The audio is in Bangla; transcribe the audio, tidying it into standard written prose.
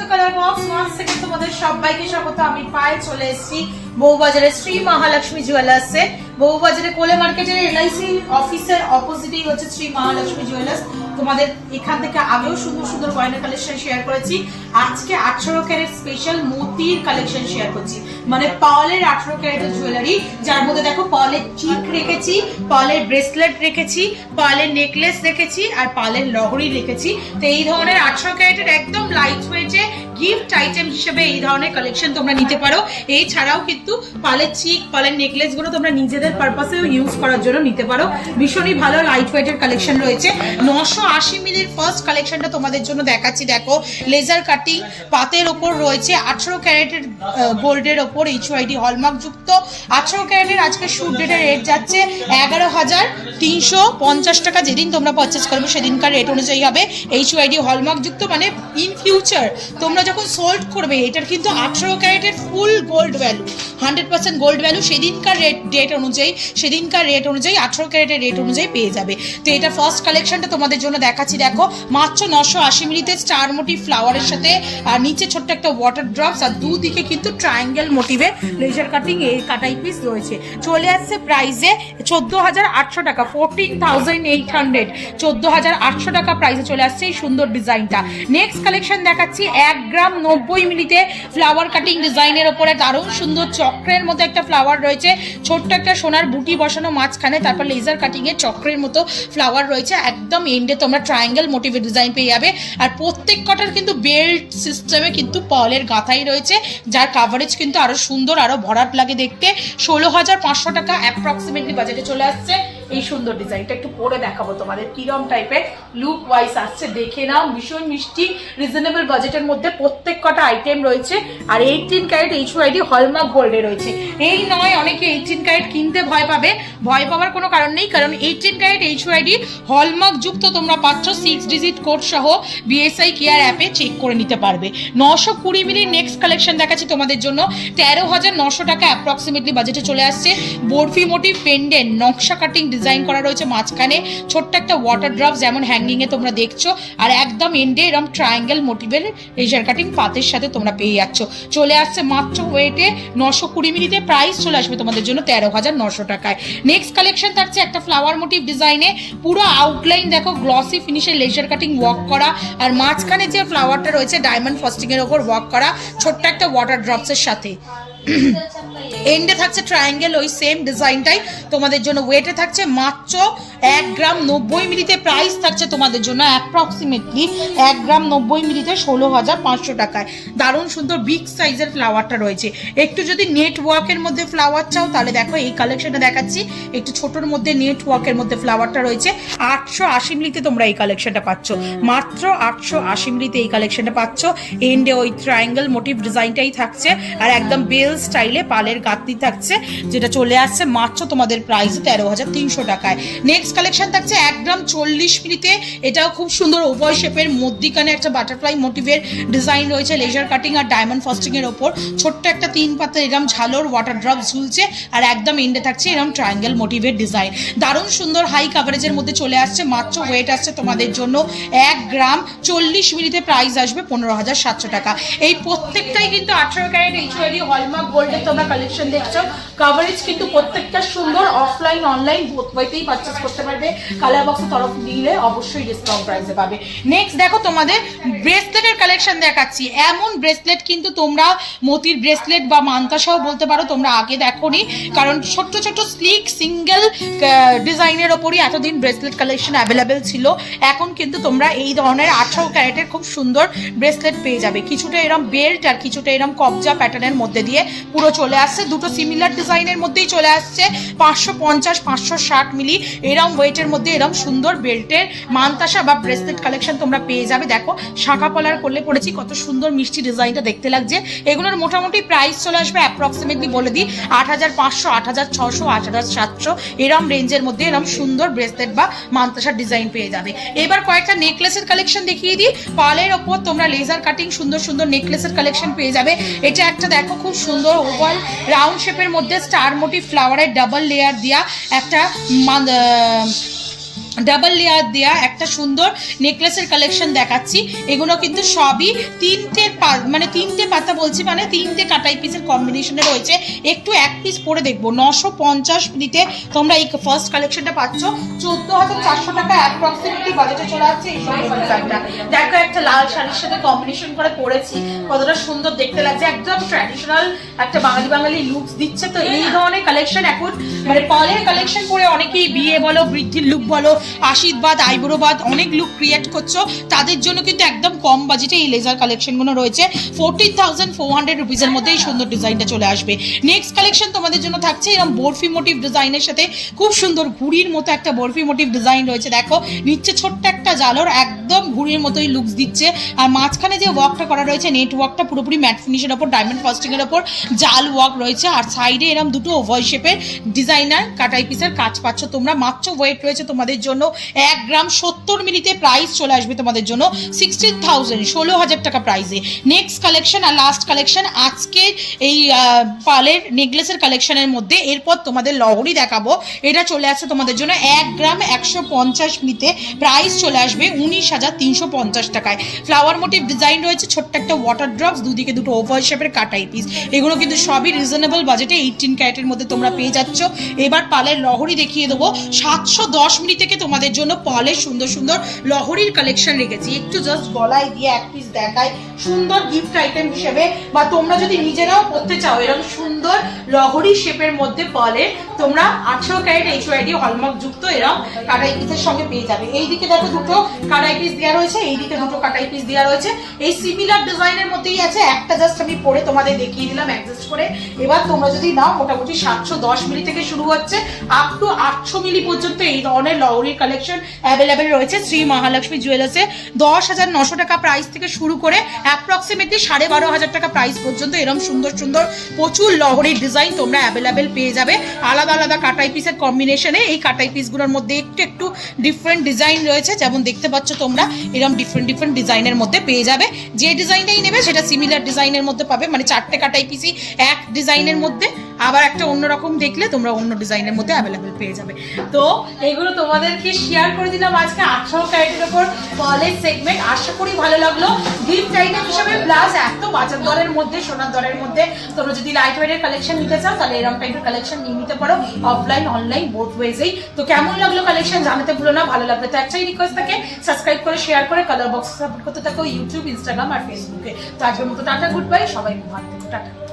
কালার বক্স ওয়ান সেকেন্ড তোমাদের সবাইকে স্বাগত। আমি পায়ে চলে এসেছি বউবাজারের শ্রী মহালক্ষ্মী জুয়েলার্সে। বউবাজারে কোলে মার্কেটের এলআইসি অফিসের অপোজিটেই হচ্ছে শ্রী মহালক্ষ্মী জুয়েলার্স। তোমাদের এখান থেকে আগেও সুন্দর সুন্দর গয়না কালেকশন শেয়ার করেছি। আজকে 18 ক্যারেট স্পেশাল মোতির কালেকশন শেয়ার করছি, মানে পার্লের 18 ক্যারেটের জুয়েলারি, যার মধ্যে দেখো পার্লের চিক রেখেছি, পার্লের ব্রেসলেট রেখেছি, পার্লের নেকলেস রেখেছি আর পার্লের লহরি রেখেছি। তো এই ধরনের 18 ক্যারেটের একদম লাইট ওয়েটে গিফট আইটেম হিসেবে এই ধরনের কালেকশন তোমরা নিতে পারো। এই ছাড়াও কিন্তু পার্লের চিক, পার্লের নেকলেস গুলো তোমরা নিজেদের পারপাসেও ইউজ করার জন্য নিতে পারো। ভীষণই ভালো লাইট ওয়েটের কালেকশন রয়েছে। 980 মিলির ফার্স্ট কালেকশনটা তোমাদের জন্য দেখাচ্ছি। দেখো লেজার কাটিং পাতের ওপর রয়েছে 18 ক্যারেটের গোল্ডের ওপর HYD হলমার্ক যুক্ত 18 ক্যারেটের। আজকে শুট ডেটের রেট যাচ্ছে 11,350 টাকা। যেদিন তোমরা পারচেস করবে সেদিনকার রেট অনুযায়ী হবে। HYD হলমার্ক যুক্ত, মানে ইন ফিউচার তোমরা যখন সোল্ড করবে এটার কিন্তু 18 ক্যারেটের ফুল গোল্ড ভ্যালু, 100% গোল্ড ভ্যালু সেদিনকার রেট অনুযায়ী 18 ক্যারেটের রেট অনুযায়ী পেয়ে যাবে। তো এটা ফার্স্ট কালেকশনটা তোমাদের জন্য দেখাচ্ছি। দেখো মাত্র 980 মিলিতে স্টার মোটিভ ফ্লাওয়ারের সাথে আর নিচে ছোট্ট একটা ওয়াটার ড্রপস আর দুদিকে কিন্তু ট্রায়াঙ্গেল মোটিভে লেজার কাটিং এই কাটাই পিস রয়েছে। চলে আসছে প্রাইসে 14,800 টাকা, 14,800, 14,800 টাকা প্রাইসে চলে আসছে এই সুন্দর ডিজাইনটা। নেক্সট কালেকশন দেখাচ্ছি 1 গ্রাম 90 মিলিতে ফ্লাওয়ার কাটিং ডিজাইনের ওপরে দারুণ সুন্দর চক্রের মতো একটা ফ্লাওয়ার রয়েছে, ছোট্ট একটা সোনার বুটি বসানো মাঝখানে, তারপর লেজার কাটিং এর চক্রের মতো ফ্লাওয়ার রয়েছে। একদম এন্ডে তোমরা ট্রায়াঙ্গেল মোটিভের ডিজাইন পেয়ে যাবে। আর প্রত্যেক কটার কিন্তু বেল্ট সিস্টেমে কিন্তু পার্লের গাঁথাই রয়েছে, যার কাভারেজ কিন্তু আরো সুন্দর, আরো ভরাট লাগে দেখতে। 16,500 টাকা অ্যাপ্রক্সিমেটলি বাজেটে চলে আসছে এই সুন্দর ডিজাইনটা। একটু পরে দেখাবো তোমাদের কিরম টাইপের লুক ওয়াইজ আসছে, দেখে নাও। ভীষণ মিষ্টি রিজনেবল বাজেটের মধ্যে প্রত্যেক কটা আইটেম রয়েছে। আর 18 ক্যারেট HYD হলমার্ক গোল্ডে রয়েছে। এই নয় অনেকে 18 ক্যারেট কিনতে ভয় পাবে, ভয় পাওয়ার কোনো কারণ নেই, কারণ 18 ক্যারেট HYD হলমার্ক যুক্ত তোমরা পাচ্ছ 6 ডিজিট কোড সহ BSI কেয়ার অ্যাপে চেক করে নিতে পারবে। 920 মিলির নেক্সট কালেকশন দেখাচ্ছি তোমাদের জন্য। 13,900 টাকা অ্যাপ্রক্সিমেটলি বাজেটে চলে আসছে। বরফি মোটিভ পেন্ডেন্ট নকশা কাটিং ডিজাইন করা রয়েছে মাঝখানে, ছোট্ট একটা ওয়াটার ড্রপ যেমন হ্যাঙ্গিং এ তোমরা দেখছো, আর একদম এন্ডে এরকম ট্রায়াঙ্গেল মোটিভের লেজার কাটিং পাতের সাথে তোমরা পেয়ে যাচ্ছ। চলে আসছে মাত্র ওয়েটে 920 মিলিতে, প্রাইস চলে আসবে তোমাদের জন্য 13,900 টাকায়। নেক্সট কালেকশন থাকছে একটা ফ্লাওয়ার মোটিভ ডিজাইনে, পুরো আউটলাইন দেখো গ্লসি ফিনিশের লেজার কাটিং ওয়ার্ক করা, আর মাঝখানে যে ফ্লাওয়ারটা রয়েছে ডায়মন্ড ফাস্টিং এর ওপর ওয়ার্ক করা ছোট্ট একটা ওয়াটার ড্রপস এর সাথে। এন্ডে থাকছে ট্রায়াঙ্গেল ওই সেম ডিজাইনটাই তোমাদের জন্য। ওয়েটে থাকছে মাত্র 1 গ্রাম 90 মিলিতে, প্রাইস থাকছে তোমাদের জন্য অ্যাপ্রক্সিমেটলি 1 গ্রাম 90 মিলিতে 16,500 টাকায়। দারুণ সুন্দর বিগ সাইজের ফ্লাওয়ারটা রয়েছে। একটু যদি নেটওয়ার্কের মধ্যে ফ্লাওয়ার চাও তাহলে দেখো এই কালেকশনটা দেখাচ্ছি। একটু ছোটোর মধ্যে নেটওয়ার্কের মধ্যে ফ্লাওয়ারটা রয়েছে 880 মিলিতে তোমরা এই কালেকশনটা পাচ্ছ, মাত্র 880 মিলিতে এই কালেকশনটা পাচ্ছ। এন্ডে ওই ট্রায়াঙ্গেল মোটিভ ডিজাইনটাই থাকছে, আর একদম বেল স্টাইলে পালের গাঁথনি থাকছে, যেটা চলে আসছে মাত্র তোমাদের প্রাইস 13,300 টাকায়। নেক্সট কালেকশন থাকছে 1 গ্রাম 40 মিলিতে। এটাও খুব সুন্দর ওভাল শেপের, মধ্যিখানে একটা বাটারফ্লাই মোটিভের ডিজাইন রয়েছে লেজার কাটিং আর ডায়মন্ড ফাস্টিং এর ওপর। ছোট্ট একটা 3 পাতা এরকম ঝালোর ওয়াটার ড্রপ ঝুলছে, আর একদম এন্ডে থাকছে এরকম ট্রায়াঙ্গেল মোটিভের ডিজাইন। দারুণ সুন্দর হাই কাভারেজের মধ্যে চলে আসছে। মাত্র ওয়েট আসছে তোমাদের জন্য 1 গ্রাম 40 মিলিতে, প্রাইস আসবে 15,700 টাকা। এই প্রত্যেকটাই কিন্তু 18 ক্যারেট HYD হলমার্ক গোল্ডের তোমরা কালেকশন দেখছো। কাভারেজ কিন্তু প্রত্যেকটা সুন্দর, অফলাইন অনলাইন বোথ ওয়েতেই পারচেস করতে পারবে। কালার বক্সের তরফ দিলে অবশ্যই ডিসকাউন্ট প্রাইসে পাবে। নেক্সট দেখো তোমাদের ব্রেসলেটের কালেকশন দেখাচ্ছি। এমন ব্রেসলেট কিন্তু তোমরা মতির ব্রেসলেট বা মান্তাসহ বলতে পারো তোমরা আগে দেখোনি, কারণ ছোট্ট ছোট্ট স্লিক সিঙ্গেল ডিজাইনের ওপরই এতদিন ব্রেসলেট কালেকশন অ্যাভেলেবেল ছিল। এখন কিন্তু তোমরা এই ধরনের 18 ক্যারেটের খুব সুন্দর ব্রেসলেট পেয়ে যাবে। কিছুটা এরকম বেল্ট আর কিছুটা এরকম কবজা প্যাটার্নের মধ্যে দিয়ে পুরো চলে আসছে। দুটো সিমিলার ডিজাইনের মধ্যেই চলে আসছে। 550 560 মিলি এরম ওয়েটের মধ্যে এরম সুন্দর বেল্টের মানতাসা বা ব্রেসলেট কালেকশন তোমরা পেয়ে যাবে। দেখো শাখা পলার করলে পড়েছি, কত সুন্দর মিষ্টি ডিজাইনটা দেখতে লাগছে। এগুলোর মোটামুটি প্রাইস চলে আসবে অ্যাপ্রক্সিমেটলি বলে দিই 8,500, 8,600, 8,700 এরম রেঞ্জের মধ্যে এরম সুন্দর ব্রেসলেট বা মানতাসার ডিজাইন পেয়ে যাবে। এবার কয়েকটা নেকলেসের কালেকশন দেখিয়ে দিই। পালের ওপর তোমরা লেজার কাটিং সুন্দর সুন্দর নেকলেসের কালেকশন পেয়ে যাবে। এটা একটা দেখো খুব সুন্দর ওভাল রাউন্ড শেপের মধ্যে স্টার মোটিভ ফ্লাওয়ারের ডাবল লেয়ার দেওয়া একটা ডাবল লেয়ার দেয়া একটা সুন্দর নেকলেসের কালেকশন দেখাচ্ছি। এগুলো কিন্তু সবই তিনটে পাতা বলছি, মানে তিনটে কাটাই পিসের কম্বিনেশনে রয়েছে। একটু এক পিস পরে দেখবো। 950 মিনিটে তোমরা এই ফার্স্ট কালেকশনটা পাচ্ছ 14,400 টাকা অ্যাপ্রক্সিমেটলি বাজেটে চলে আসছে এই সব ডিজাইনটা। দেখো একটা লাল শাড়ির সাথে কম্বিনেশন করে পরেছি, কতটা সুন্দর দেখতে লাগছে, একদম ট্র্যাডিশনাল একটা বাঙালি লুকস দিচ্ছে। তো এই ধরনের কালেকশন এখন মানে পার্লের কালেকশন পরে অনেকেই বিয়ে বলো, বৃদ্ধির লুক বলো, আশীর্বাদ, আইব্রোবাদ অনেক লুক ক্রিয়েট করছো, তাদের জন্য কিন্তু একদম কম বাজেটে এই লেজার কালেকশনগুলো রয়েছে। 14,400 রুপিসের মধ্যে এই সুন্দর ডিজাইনটা চলে আসবে। নেক্সট কালেকশন তোমাদের জন্য থাকছে এরকম বরফি মোটিভ ডিজাইনের সাথে খুব সুন্দর ঘুড়ির মতো একটা বরফি মোটিভ ডিজাইন রয়েছে। দেখো নিচে ছোট্ট একটা জালোর, একদম ঘুড়ির মতোই লুকস দিচ্ছে। আর মাঝখানে যে ওয়ার্কটা করা রয়েছে, নেট ওয়ার্কটা পুরোপুরি ম্যাট ফিনিশের ওপর ডায়মন্ড ফাস্টিং এর ওপর জাল ওয়ার্ক রয়েছে। আর সাইডে এরকম দুটো ওভাল শেপের ডিজাইনার কাটাই পিসের কাজ পাচ্ছ তোমরা। মাত্র ওয়েট রয়েছে তোমাদের জন্য 1 গ্রাম 70 মিলিতে। প্রাইস চলে আসবে তোমাদের জন্য 16,000, 16,000 টাকা প্রাইসে। নেক্সট কালেকশন আর লাস্ট কালেকশন আজকে এই পার্লের নেকলেসের কালেকশনের মধ্যে। এরপর তোমাদের লহরি দেখাবো, এটা চলে আসছে তোমাদের জন্য 1 গ্রাম 150 মিলিতে। প্রাইস চলে আসবে 19,350 টাকায়। ফ্লাওয়ার মোটিভ ডিজাইন রয়েছে, ছোট্ট একটা ওয়াটার ড্রপস, দুদিকে দুটো ওভাল শেপের কাটাই পিস। এগুলো কিন্তু সবই রিজনেবল বাজেটে 18 ক্যারেটের মধ্যে তোমরা পেয়ে যাচ্ছ। এবার পার্লের লহরি দেখিয়ে দেবো। 710 মিনিট থেকে তোমাদের জন্য পার্লের সুন্দর সুন্দর লহরির কালেকশন রেখেছি। একটু জাস্ট গলায় দিয়ে এক পিস দেখায়, সুন্দর গিফট আইটেম হিসেবে, বা তোমরা যদি নিজেরাও করতে চাও এরকম সুন্দর লহরি শেপের মধ্যে পার্লের তোমরা 18 ক্যারেট HYD হলমার্ক যুক্ত এরকম কাটাই পিসের সঙ্গে পেয়ে যাবে। এইদিকে দেখো দুটো কাটাই পিস দেওয়া রয়েছে, এইদিকে দুটো কাটাই পিস দেওয়া রয়েছে। এই সিমিলার ডিজাইনের মধ্যেই আছে, একটা জাস্ট আমি পরে তোমাদের দেখিয়ে দিলাম অ্যাডজাস্ট করে। এবার তোমরা যদি নাও মোটামুটি 710 মিলি থেকে শুরু হচ্ছে আপ টু 800 মিলি পর্যন্ত এই ধরনের লহরির কালেকশন অ্যাভেলেবেল রয়েছে শ্রী মহালক্ষ্মী জুয়েলার্সে। 10,900 টাকা প্রাইস থেকে শুরু করে অ্যাপ্রক্সিমেটলি 12,500 টাকা প্রাইস পর্যন্ত এরকম সুন্দর সুন্দর প্রচুর লহরির ডিজাইন তোমরা অ্যাভেলেবেল পেয়ে যাবে আলাদা আলাদা কাটাই পিসের কম্বিনেশনে। এই কাটাই পিসগুলোর মধ্যে একটু একটু ডিফারেন্ট ডিজাইন রয়েছে, যেমন দেখতে পাচ্ছ তোমরা এরকম ডিফারেন্ট ডিজাইনের মধ্যে পেয়ে যাবে। যে ডিজাইনটাই নেবে সেটা সিমিলার ডিজাইনের মধ্যে পাবে, মানে 4টে কাটাই পিসই এক ডিজাইনের মধ্যে, আবার একটা অন্যরকম দেখলে তোমরা অন্য ডিজাইনের মধ্যে অ্যাভেলেবেল পেয়ে যাবে। তো এগুলো তোমাদেরকে শেয়ার করে দিলাম আজকে 18 ক্যারেটের উপর পার্লের সেগমেন্ট। আশা করি ভালো লাগলো। গিফট আইটেম হিসেবে প্লাস এত বাজার দরের মধ্যে, সোনার দরের মধ্যে তোমরা যদি লাইট ওয়েটের কালেকশন নিতে চাও তাহলে এরকম টাইপের কালেকশন নিয়ে নিতে পারো, অফলাইন অনলাইন বোথ ওয়েজেই। তো কেমন লাগলো কালেকশন জানাতে ভুলো না। ভালো লাগলে তো একটাই রিকোয়েস্ট থাকে, সাবস্ক্রাইব করে শেয়ার করে কালার বক্স সাপোর্ট করতে থাকো ইউটিউব, ইনস্টাগ্রাম আর ফেসবুকে। তো আজকের মতো টাটা, গুড বাই, সবাই ভালো থেকো, টাটা।